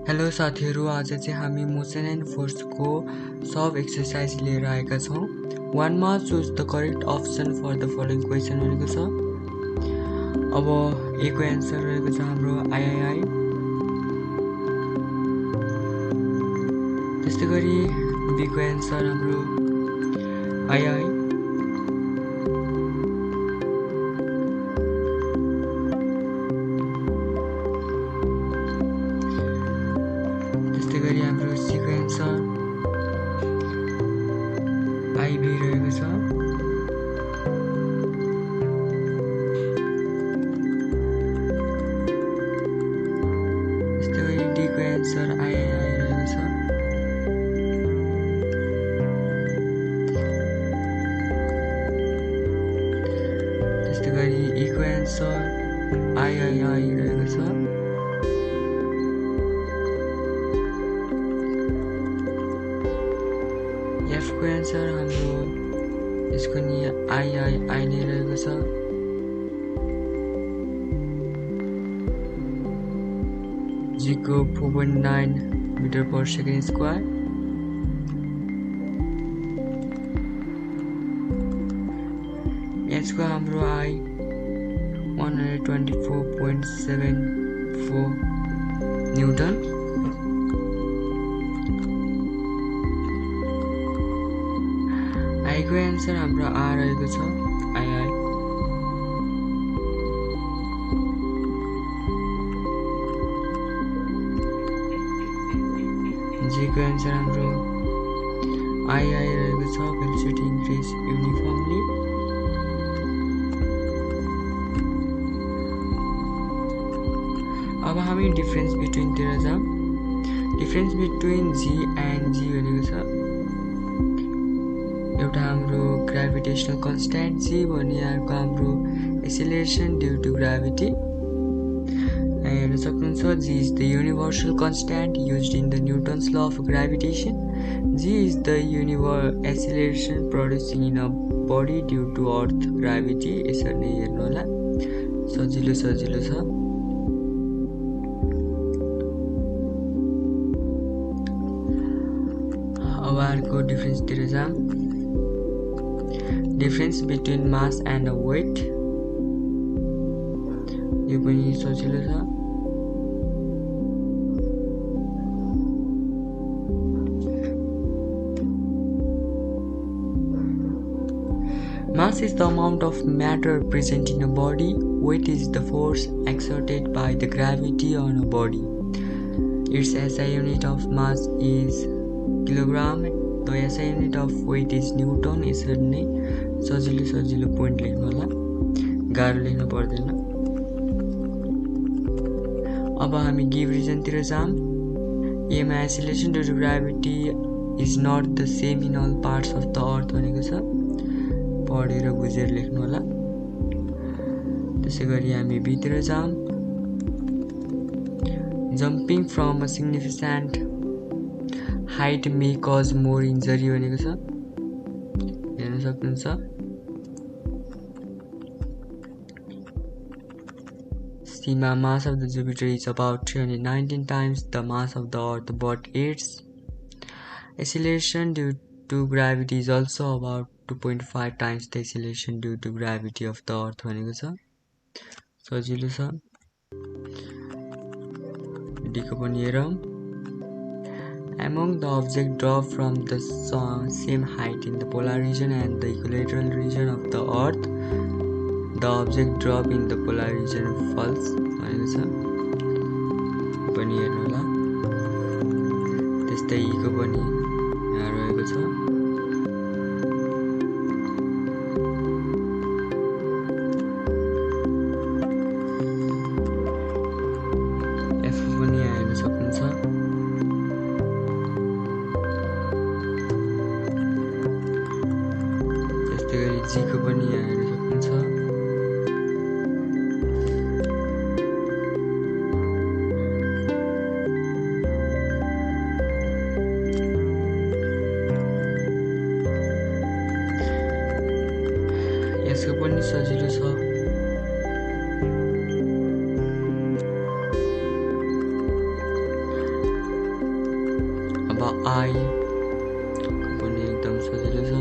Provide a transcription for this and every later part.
Hello साथीहरु, आज चाहिँ हामी मोसन एन्ड फोर्स को सब एक्सरसाइज लिएर आएका छौं। 1 मा choose the correct option for the following question भनेको छ। अब ए को आन्सर रहेको छ हाम्रो आईआईआई। त्यस्तै गरी बी को आन्सर हाम्रो आईआई। त्यस्तै गरी हाम्रो सी को आन्सर आईबी रहेको छ। त्यस्तै गरी डी को आन्सर आईआईआई रहेको छ। त्यस्तै गरी ई को आन्सर आईआईआई रहेको छ। एफ को आन्सर हाम्रो यसको नि आईआईआई नै रहेको छ। जी को 4.9 metre per second square. H को हाम्रो आई 124.74 न्यूटन। आई को आन्सर हाम्रो आर रहेको छ आईआई। जी को आन्सर हाम्रो आईआई रहेको छ। Velocity increase uniformly. अब हामी डिफरेन्स बिट्विन तिर जाम। डिफरेन्स बिट्विन जी एन्ड जी भनेको छ एउटा हाम्रो ग्राभिटेशनल कन्स्ट्यान्ट जी भने अर्को हाम्रो एक्सेलरेसन ड्यू टु ग्राभिटी। हेर्न सक्नुहुन्छ G is the universal constant used in the Newton's law of gravitation. G is the acceleration producing in a body due to earth gravity. यसरी नै हेर्नु होला, सजिलो छ। अब अर्को डिफरेन्स तिर जाम। Difference between mass and weight, यो पनि सजिलो छ। Mass is the amount of matter present in a body. Weight is the force exerted by the gravity on a body. Its SI unit of mass is kilogram. The SI unit of weight is Newton. यसरी नै सजिलो point लेख्नु होला, गाह्रो लेख्नु पर्दैन। अब हामी गिभ रिजन तिर जाम। एमा acceleration due to gravity is not the same in all parts of the earth भनेको छ। पढेर बुझेर लेख्नु होला। त्यसै गरी हामी बी तिर जाम। Jumping from a significant height may cause more injury भनेको छ। हेर्न सक्नुहुन्छ। सीमा mass of the Jupiter is about 319 times the mass of the Earth, but its acceleration due to gravity is also about 2.5 times the acceleration due to gravity of the Earth भनेको छ। सजिलो छ। D को पनि हेरौँ। Among the objects dropped from the same height in the polar region and the equatorial region of the Earth, the object drop in the polar region falls भनेको छ। पनि हेर्नु होला। त्यस्तै ई को पनि यहाँ रहेको छ। एफ पनि यहाँ हेर्न सक्नुहुन्छ। त्यस्तै गरी जी को पनि यहाँ हेर्न सक्नुहुन्छ। यसको पनि सजिलो छ। I पनि एकदम सजिलो छ।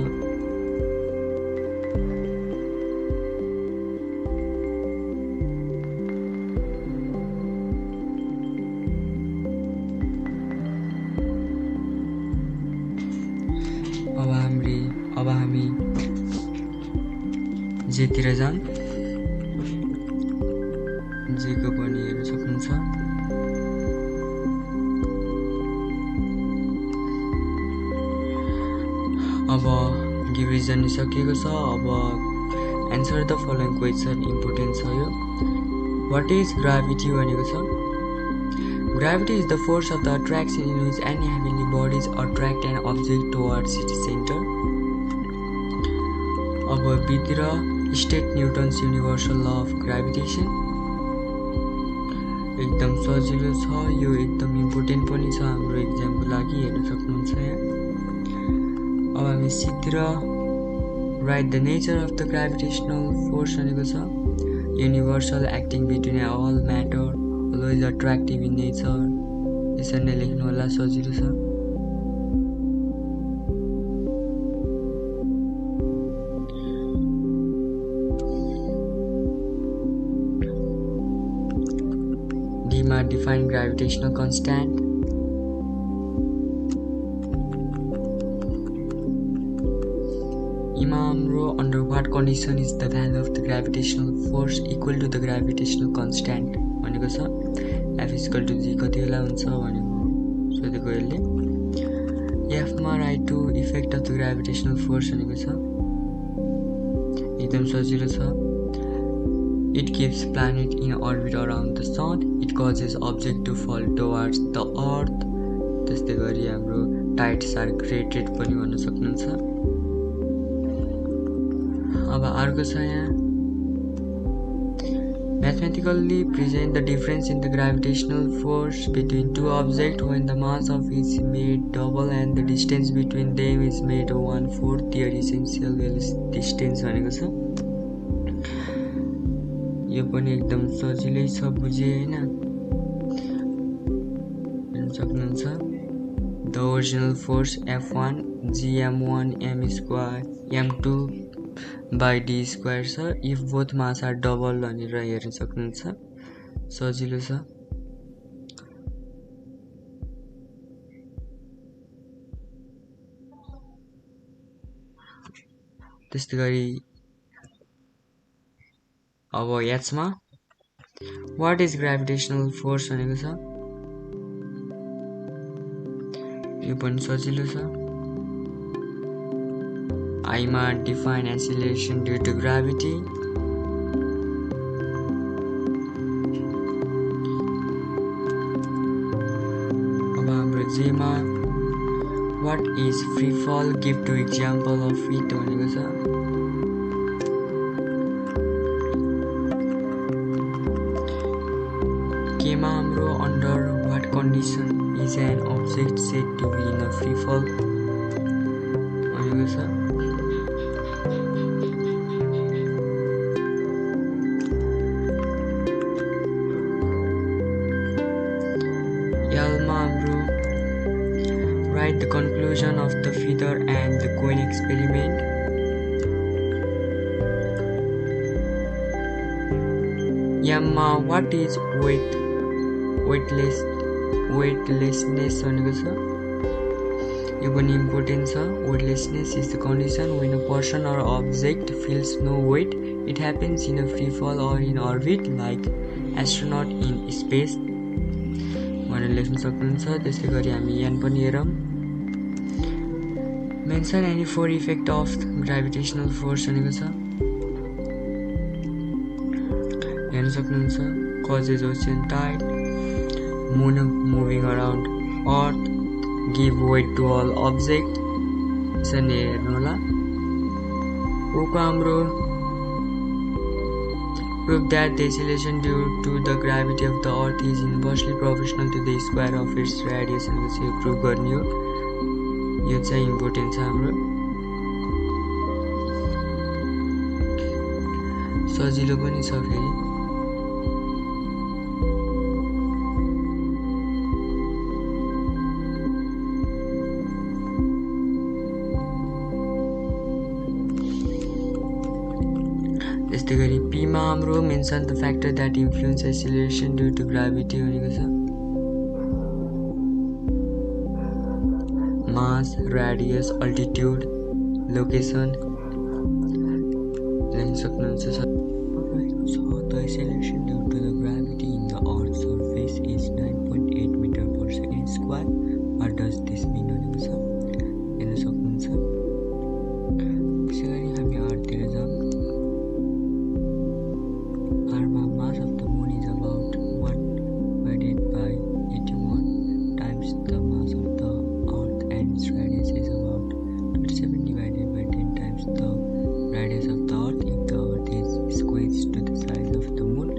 अब हामी जेतिर जाम, जेको पनि हेर्न सक्नुहुन्छ। अब गिभ रिजन सकिएको छ। अब answer the following question important छ यो। व्हाट इज ग्राभिटी भनेको छ, gravity is the force of the attraction in which any heavily bodies attract an object towards its centre. अब भित्र state Newton's universal law of gravitation. एकदम सजिलो छ यो, एकदम इम्पोर्टेन्ट पनि छ हाम्रो एक्जामको लागि, हेर्न सक्नुहुन्छ यहाँ। अब हामी सितिर write the nature of the gravitational force भनेको छ, universal acting between all matter always attractive in nature. यसरी नै लेख्नु होला, सजिलो छ। मा डिफाइन ग्राभिटेशनल कन्स्ट्यान्ट। इमा हाम्रो under what condition is the value of the gravitational force equal to the gravitational constant भनेको छ। एफ इक्वल टु जी कति बेला हुन्छ भनेको सोधेको यसले। एफमा write two effect of the gravitational force भनेको छ, एकदम सजिलो छ। It keeps planet in orbit around the sun. It causes object to fall towards the earth. त्यस्तै गरी हाम्रो टाइड्स आर क्रिएटेड पनि भन्न सक्नुहुन्छ। अब अर्को छ यहाँ, mathematically present the difference in the gravitational force between two objects when the mass of each is made double and the distance between them is made 1/4 their essential distance भनेको छ। यो पनि एकदम सजिलै छ, बुझे हैन, हेर्न सक्नुहुन्छ। The original force F1 gm1 m² m2 by d² छ if both mass are double भनेर हेर्न सक्नुहुन्छ, सजिलो छ। त्यस्तै गरी अब एचमा वाट इज ग्राभिटेशनल फोर्स भनेको छ, यो पनि सजिलो छ। आईमा define acceleration due to gravity. अब हाम्रो जेमा what is free fall give two example of it भनेको छ। केमा हाम्रो under what condition is an object said to be in a free fall भनेको छ। एलमा हाम्रो write the conclusion of the feather and the coin experiment. एममा what is weightlessness भनेको छ, यो पनि इम्पोर्टेन्ट छ। Weightlessness is the condition when a person or object feels no weight. It happens in a free fall or in orbit like astronaut in space भनेर लेख्न सक्नुहुन्छ। त्यस्तै गरी हामी यहाँ पनि हेरौँ, mention any 4 effect of gravitational force भनेको छ, हेर्न सक्नुहुन्छ। Causes ocean tide, moon moving around earth, give weight to all object, यसरी हेर्नु होला। ओको हाम्रो prove that the acceleration due to the gravity of the earth is inversely proportional to the square of its radius भनेपछि यो prove गर्ने हो। यो चाहिँ इम्पोर्टेन्ट छ हाम्रो, सजिलो पनि छ फेरि। त्यस्तै गरी पीमा हाम्रो mention the factor that influence acceleration due to gravity भनेको छ मास रेडियस अल्टिट्युड लोकेसन लेख्न सक्नुहुन्छ the acceleration due to the gravity in the earth surface is 9.8 metre per second square what does this mean भनेको छ हेर्न सक्नुहुन्छ त्यसै गरी हामी अर्थतिर जाउँ आरमा mass of the moon is about 1 divided by 81 times the mass of the earth and its radius is about 27 divided by 10 times the radius of the earth. If the earth is squeezed to the size of the moon,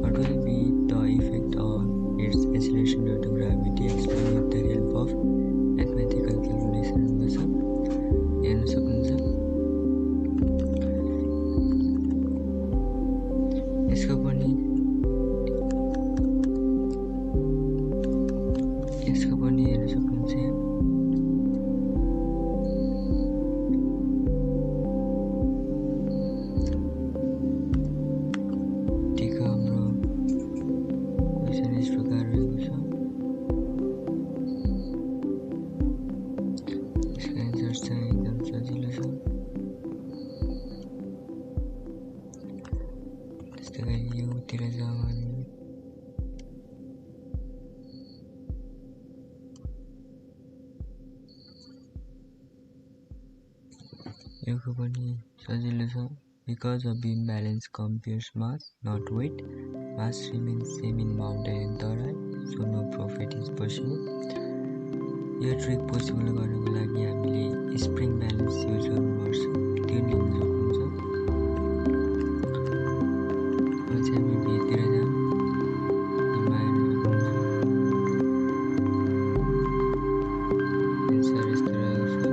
what will be the effect on its acceleration due to gravity? Explain with the help of mathematical calculation. हेर्न सक्नुहुन्छ यसको पनि हेर्न सक्नुहुन्छ ठिक हाम्रो question यस प्रकार रहेको छ यसको एन्सर चाहिँ एकदम सजिलो छ त्यस्तै गरी योतिर जाउँ हामी योको पनि सजिलो छ because of imbalance compares mass not weight mass remains same in mountain and terrain so no profit is possible यो ट्रिक पोसिबल गर्नको लागि हामीले स्प्रिङ ब्यालेन्स युज गर्नुपर्छ त्यो लेख्न सक्नुहुन्छ अझै हामी भित्र जाउँ एन्सर यस्तो रहेको छ